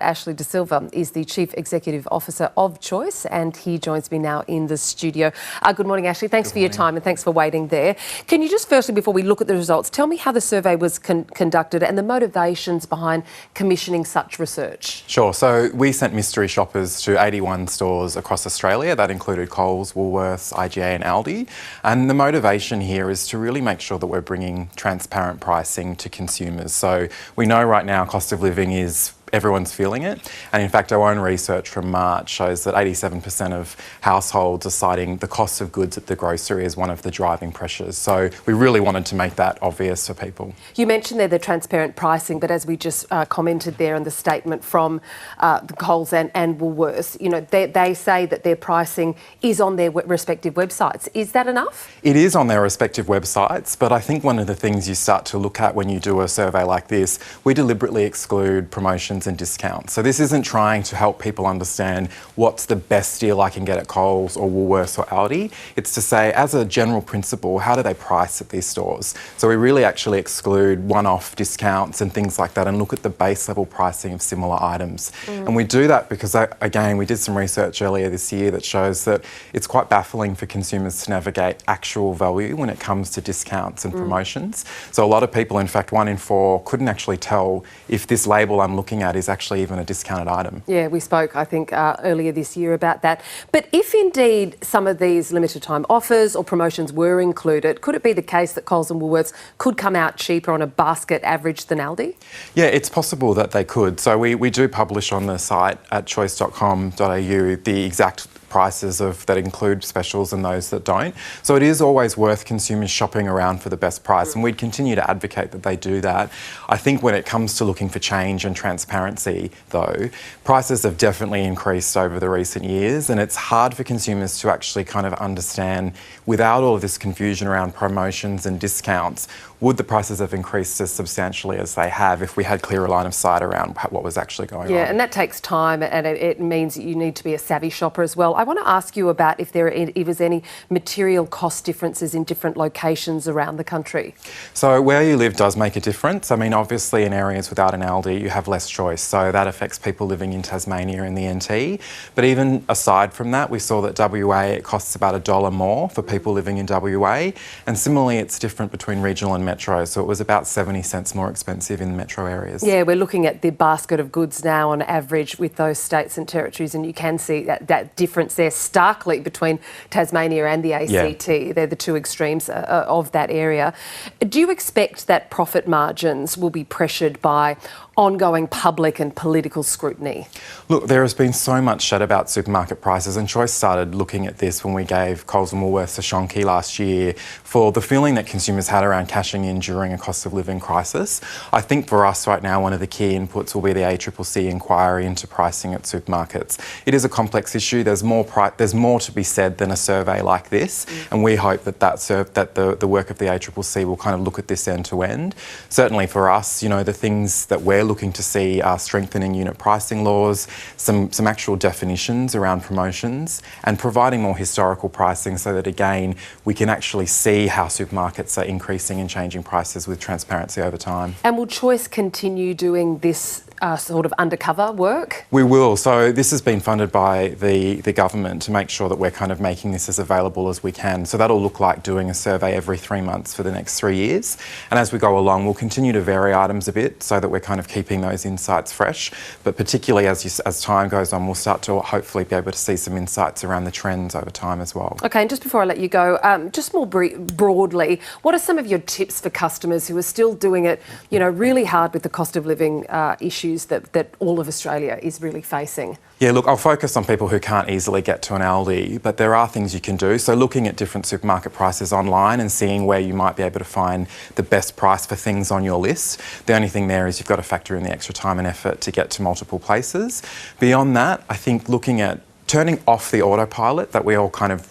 Ashley-de-Silva is the Chief Executive Officer of Choice, and he joins me now in the studio. Good morning, Ashley. Thanks for your time and thanks for waiting there. Can you just firstly, before we look at the results, tell me how the survey was conducted and the motivations behind commissioning such research? Sure. So we sent mystery shoppers to 81 stores across Australia. That included Coles, Woolworths, IGA and Aldi. And the motivation here is to really make sure that we're bringing transparent pricing to consumers. So we know right now cost of living is everyone's feeling it. And in fact, our own research from March shows that 87% of households are citing the cost of goods at the grocery as one of the driving pressures. So we really wanted to make that obvious for people. You mentioned there the transparent pricing, but as we just commented there on the statement from the Coles and Woolworths, you know, they say that their pricing is on their respective websites. Is that enough? It is on their respective websites, but I think one of the things you start to look at when you do a survey like this, we deliberately exclude promotions and discounts. So this isn't trying to help people understand what's the best deal I can get at Coles or Woolworths or Aldi. It's to say, as a general principle, how do they price at these stores? So we really actually exclude one-off discounts and things like that and look at the base level pricing of similar items. And we do that because, again, we did some research earlier this year that shows that it's quite baffling for consumers to navigate actual value when it comes to discounts and promotions. So a lot of people, in fact, 1 in 4, couldn't actually tell if this label I'm looking at is actually even a discounted item. Yeah, we spoke, I think, earlier this year about that. But if indeed some of these limited time offers or promotions were included, could it be the case that Coles and Woolworths could come out cheaper on a basket average than Aldi? Yeah, it's possible that they could. So we do publish on the site at choice.com.au the exact prices that include specials and those that don't. So it is always worth consumers shopping around for the best price, and we'd continue to advocate that they do that. I think when it comes to looking for change and transparency, though, prices have definitely increased over the recent years, and it's hard for consumers to actually kind of understand, without all of this confusion around promotions and discounts, would the prices have increased as substantially as they have if we had clearer line of sight around what was actually going on? Yeah, and that takes time, and it means that you need to be a savvy shopper as well. I want to ask you about if there's any material cost differences in different locations around the country. So where you live does make a difference. I mean, obviously in areas without an Aldi, you have less choice. So that affects people living in Tasmania and the NT. But even aside from that, we saw that WA, it costs about $1 more for people living in WA. And similarly, it's different between regional and metro. So it was about 70 cents more expensive in the metro areas. Yeah, we're looking at the basket of goods now on average with those states and territories, and you can see that difference there starkly between Tasmania and the ACT. Yeah. They're the two extremes of that area. Do you expect that profit margins will be pressured by ongoing public and political scrutiny? Look, there has been so much said about supermarket prices, and Choice started looking at this when we gave Coles and Woolworths a shonky last year for the feeling that consumers had around cashing in during a cost of living crisis. I think for us right now, one of the key inputs will be the ACCC inquiry into pricing at supermarkets. It is a complex issue. There's more to be said than a survey like this, and we hope that the work of the ACCC will kind of look at this end to end. Certainly for us, you know, the things that we're looking to see are strengthening unit pricing laws, some actual definitions around promotions, and providing more historical pricing so that, again, we can actually see how supermarkets are increasing and changing prices with transparency over time. And will Choice continue doing this sort of undercover work? We will. So this has been funded by the government to make sure that we're kind of making this as available as we can. So that'll look like doing a survey every 3 months for the next 3 years. And as we go along, we'll continue to vary items a bit so that we're kind of keeping those insights fresh. But particularly as time goes on, we'll start to hopefully be able to see some insights around the trends over time as well. Okay, and just before I let you go, just more broadly, what are some of your tips for customers who are still doing it, you know, really hard with the cost of living issues that all of Australia is really facing? Yeah, look, I'll focus on people who can't easily get to an Aldi, but there are things you can do. So looking at different supermarket prices online and seeing where you might be able to find the best price for things on your list. The only thing there is you've got to factor in the extra time and effort to get to multiple places. Beyond that, I think looking at turning off the autopilot that we all kind of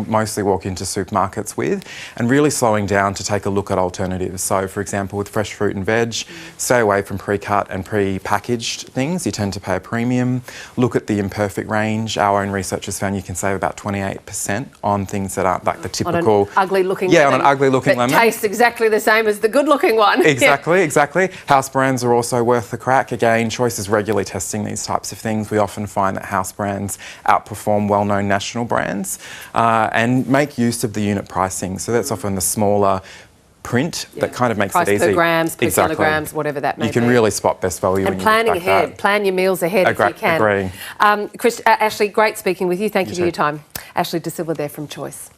mostly walk into supermarkets with, and really slowing down to take a look at alternatives. So, for example, with fresh fruit and veg, stay away from pre-cut and pre-packaged things. You tend to pay a premium. Look at the imperfect range. Our own research has found you can save about 28% on things that aren't like the typical... On an ugly-looking lemon. lemon. On an ugly-looking lemon. Tastes exactly the same as the good-looking one. Exactly. House brands are also worth the crack. Again, Choice is regularly testing these types of things. We often find that house brands outperform well-known national brands and make use of the unit pricing. So that's often the smaller print that kind of makes Price it easy. Per grams, per kilograms, whatever that may be. You can really spot best value. And planning ahead. Plan your meals ahead if you can. Agree. Ashley, great speaking with you. Thank you for your time. Ashley-de-Silva there from Choice.